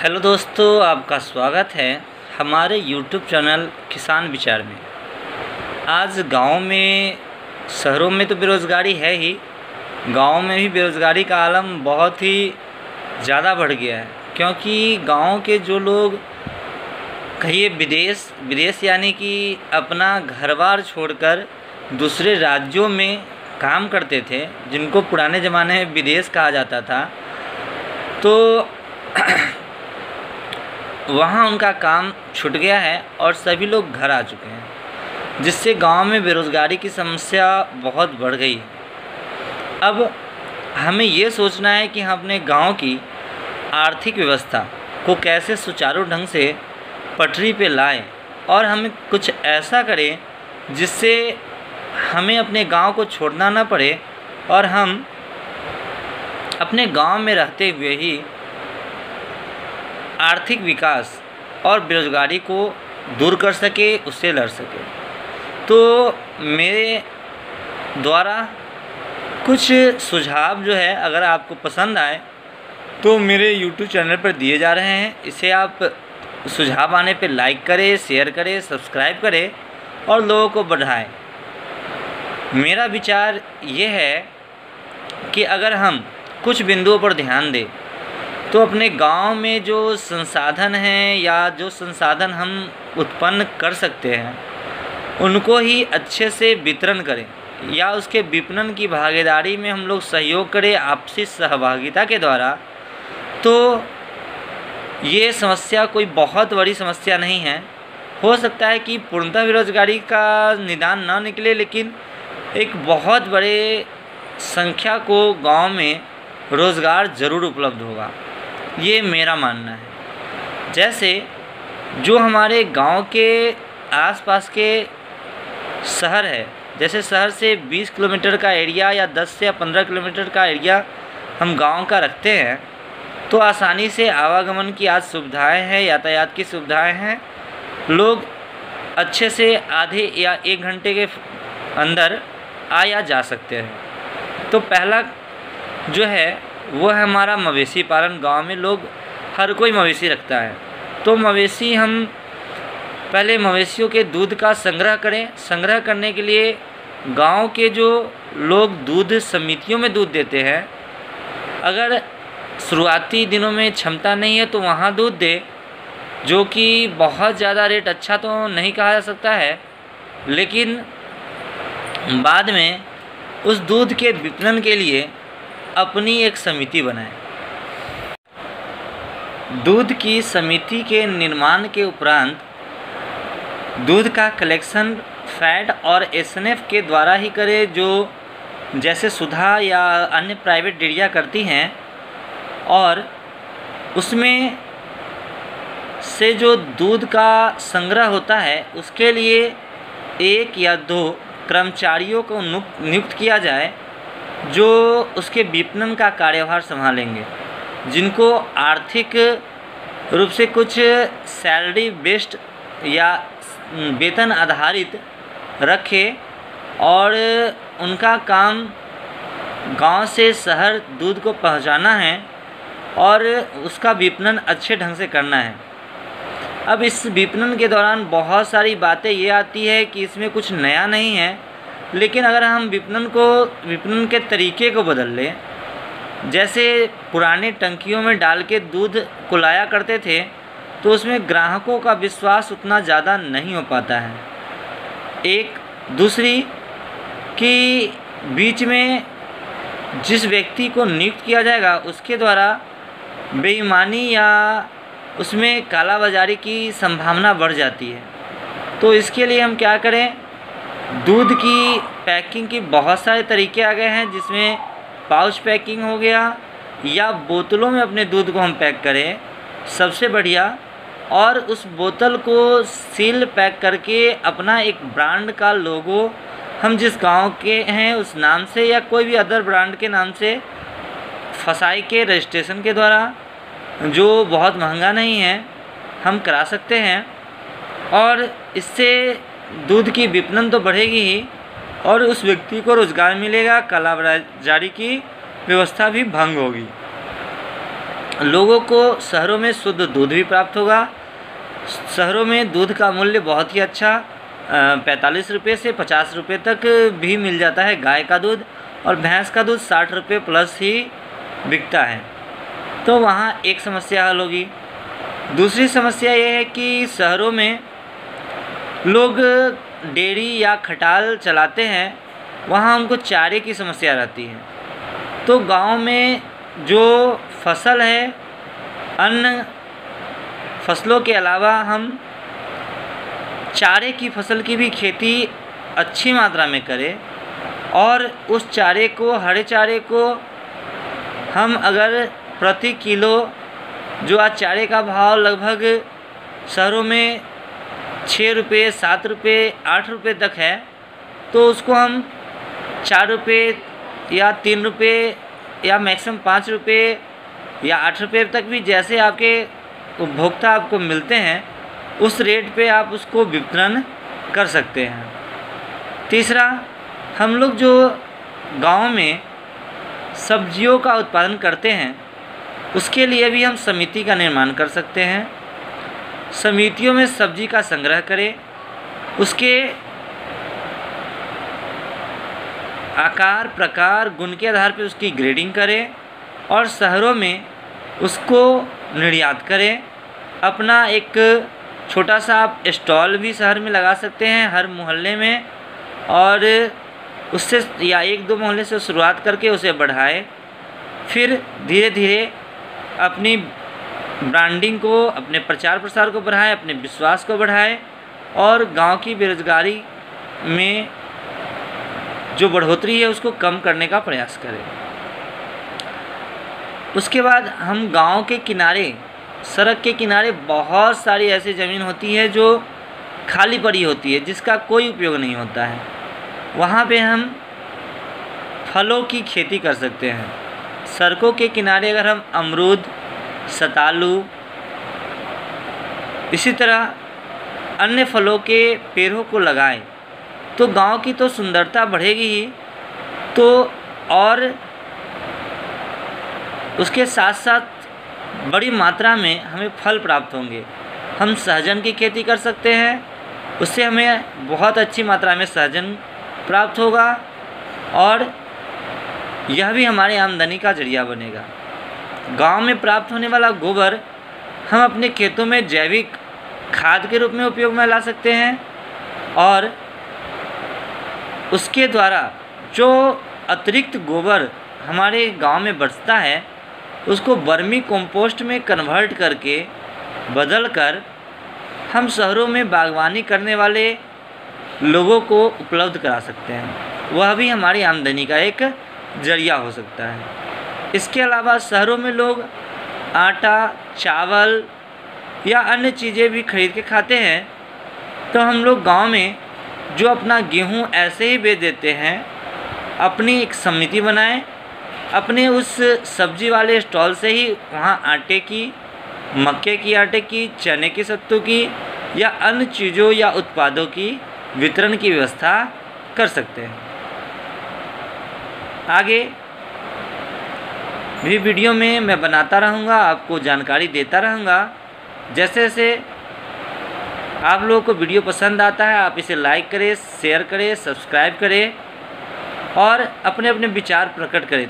Hello दोस्तों, आपका स्वागत है हमारे YouTube चैनल किसान विचार में। आज गांव में, शहरों में तो बेरोज़गारी है ही, गांव में भी बेरोज़गारी का आलम बहुत ही ज़्यादा बढ़ गया है। क्योंकि गांव के जो लोग कहिए विदेश यानी कि अपना घर-बार छोड़कर दूसरे राज्यों में काम करते थे, जिनको पुराने ज़माने में विदेश कहा जाता था, तो वहाँ उनका काम छूट गया है और सभी लोग घर आ चुके हैं, जिससे गांव में बेरोज़गारी की समस्या बहुत बढ़ गई है। अब हमें ये सोचना है कि हम अपने गांव की आर्थिक व्यवस्था को कैसे सुचारू ढंग से पटरी पे लाएं और हम कुछ ऐसा करें जिससे हमें अपने गांव को छोड़ना ना पड़े और हम अपने गांव में रहते हुए ही आर्थिक विकास और बेरोज़गारी को दूर कर सके, उससे लड़ सके। तो मेरे द्वारा कुछ सुझाव जो है, अगर आपको पसंद आए तो मेरे YouTube चैनल पर दिए जा रहे हैं। इसे आप सुझाव आने पे लाइक करें, शेयर करें, सब्सक्राइब करें और लोगों को बढ़ाएं। मेरा विचार ये है कि अगर हम कुछ बिंदुओं पर ध्यान दें तो अपने गांव में जो संसाधन हैं या जो संसाधन हम उत्पन्न कर सकते हैं उनको ही अच्छे से वितरण करें या उसके विपणन की भागीदारी में हम लोग सहयोग करें आपसी सहभागिता के द्वारा, तो ये समस्या कोई बहुत बड़ी समस्या नहीं है। हो सकता है कि पूर्णतः बेरोजगारी का निदान ना निकले, लेकिन एक बहुत बड़े संख्या को गांव में रोज़गार ज़रूर उपलब्ध होगा, ये मेरा मानना है। जैसे जो हमारे गांव के आसपास के शहर है, जैसे शहर से 20 किलोमीटर का एरिया या 10 से 15 किलोमीटर का एरिया हम गांव का रखते हैं, तो आसानी से आवागमन की आज सुविधाएं हैं, यातायात की सुविधाएं हैं। लोग अच्छे से आधे या 1 घंटे के अंदर आ या जा सकते हैं। तो पहला जो है वो है हमारा मवेशी पालन। गांव में लोग हर कोई मवेशी रखता है, तो मवेशी हम पहले मवेशियों के दूध का संग्रह करें। संग्रह करने के लिए गांव के जो लोग दूध समितियों में दूध देते हैं, अगर शुरुआती दिनों में क्षमता नहीं है तो वहाँ दूध दे, जो कि बहुत ज़्यादा रेट अच्छा तो नहीं कहा जा सकता है, लेकिन बाद में उस दूध के विपणन के लिए अपनी एक समिति बनाएं। दूध की समिति के निर्माण के उपरांत दूध का कलेक्शन फैट और एसएनएफ के द्वारा ही करें, जो जैसे सुधा या अन्य प्राइवेट डेयरियां करती हैं, और उसमें से जो दूध का संग्रह होता है उसके लिए 1 या 2 कर्मचारियों को नियुक्त किया जाए, जो उसके विपणन का कार्यभार संभालेंगे, जिनको आर्थिक रूप से कुछ सैलरी बेस्ड या वेतन आधारित रखे और उनका काम गांव से शहर दूध को पहुंचाना है और उसका विपणन अच्छे ढंग से करना है। अब इस विपणन के दौरान बहुत सारी बातें ये आती है कि इसमें कुछ नया नहीं है, लेकिन अगर हम विपणन के तरीके को बदल लें, जैसे पुराने टंकियों में डाल के दूध को लाया करते थे, तो उसमें ग्राहकों का विश्वास उतना ज़्यादा नहीं हो पाता है। एक दूसरी कि बीच में जिस व्यक्ति को नियुक्त किया जाएगा उसके द्वारा बेईमानी या उसमें कालाबाजारी की संभावना बढ़ जाती है। तो इसके लिए हम क्या करें, दूध की पैकिंग की बहुत सारे तरीके आ गए हैं, जिसमें पाउच पैकिंग हो गया या बोतलों में अपने दूध को हम पैक करें, सबसे बढ़िया। और उस बोतल को सील पैक करके अपना एक ब्रांड का लोगो हम जिस गांव के हैं उस नाम से या कोई भी अदर ब्रांड के नाम से फसाई के रजिस्ट्रेशन के द्वारा, जो बहुत महंगा नहीं है, हम करा सकते हैं। और इससे दूध की विपणन तो बढ़ेगी ही और उस व्यक्ति को रोज़गार मिलेगा, कालाबाजारी की व्यवस्था भी भंग होगी। लोगों को शहरों में शुद्ध दूध भी प्राप्त होगा। शहरों में दूध का मूल्य बहुत ही अच्छा 45 रुपये से 50 रुपये तक भी मिल जाता है गाय का दूध, और भैंस का दूध 60 रुपये प्लस ही बिकता है। तो वहाँ एक समस्या हल होगी। दूसरी समस्या ये है कि शहरों में लोग डेयरी या खटाल चलाते हैं, वहाँ उनको चारे की समस्या रहती है। तो गांव में जो फसल है, अन्य फसलों के अलावा हम चारे की फसल की भी खेती अच्छी मात्रा में करें, और उस चारे को, हरे चारे को हम अगर प्रति किलो, जो आज चारे का भाव लगभग शहरों में 6 रुपये, 7 रुपये, 8 रुपये तक है, तो उसको हम 4 रुपये या 3 रुपये या मैक्सिमम 5 रुपये या 8 रुपये तक भी, जैसे आपके उपभोक्ता आपको मिलते हैं उस रेट पे आप उसको वितरण कर सकते हैं। तीसरा, हम लोग जो गांव में सब्जियों का उत्पादन करते हैं उसके लिए भी हम समिति का निर्माण कर सकते हैं। समितियों में सब्जी का संग्रह करें, उसके आकार, प्रकार, गुण के आधार पर उसकी ग्रेडिंग करें और शहरों में उसको निर्यात करें। अपना एक छोटा सा आप स्टॉल भी शहर में लगा सकते हैं, हर मोहल्ले में, और उससे या 1-2 मोहल्ले से शुरुआत करके उसे बढ़ाएं। फिर धीरे धीरे अपनी ब्रांडिंग को, अपने प्रचार प्रसार को बढ़ाएं, अपने विश्वास को बढ़ाएं, और गांव की बेरोजगारी में जो बढ़ोतरी है उसको कम करने का प्रयास करें। उसके बाद हम गांव के किनारे, सड़क के किनारे बहुत सारी ऐसी ज़मीन होती है जो खाली पड़ी होती है, जिसका कोई उपयोग नहीं होता है। वहाँ पे हम फलों की खेती कर सकते हैं। सड़कों के किनारे अगर हम अमरूद, सतालू, इसी तरह अन्य फलों के पेड़ों को लगाएं तो गांव की तो सुंदरता बढ़ेगी ही, तो और उसके साथ साथ बड़ी मात्रा में हमें फल प्राप्त होंगे। हम सहजन की खेती कर सकते हैं, उससे हमें बहुत अच्छी मात्रा में सहजन प्राप्त होगा, और यह भी हमारी आमदनी का जरिया बनेगा। गांव में प्राप्त होने वाला गोबर हम अपने खेतों में जैविक खाद के रूप में उपयोग में ला सकते हैं, और उसके द्वारा जो अतिरिक्त गोबर हमारे गांव में बचता है उसको वर्मी कंपोस्ट में कन्वर्ट करके, बदल कर हम शहरों में बागवानी करने वाले लोगों को उपलब्ध करा सकते हैं। वह भी हमारी आमदनी का एक जरिया हो सकता है। इसके अलावा शहरों में लोग आटा, चावल या अन्य चीज़ें भी खरीद के खाते हैं, तो हम लोग गांव में जो अपना गेहूं ऐसे ही बेच देते हैं, अपनी एक समिति बनाएं, अपने उस सब्जी वाले स्टॉल से ही वहाँ आटे की, मक्के की आटे की, चने की सत्तू की या अन्य चीज़ों या उत्पादों की वितरण की व्यवस्था कर सकते हैं। आगे भी वीडियो में मैं बनाता रहूँगा, आपको जानकारी देता रहूँगा। जैसे जैसे आप लोगों को वीडियो पसंद आता है, आप इसे लाइक करें, शेयर करें, सब्सक्राइब करें और अपने अपने विचार प्रकट करें।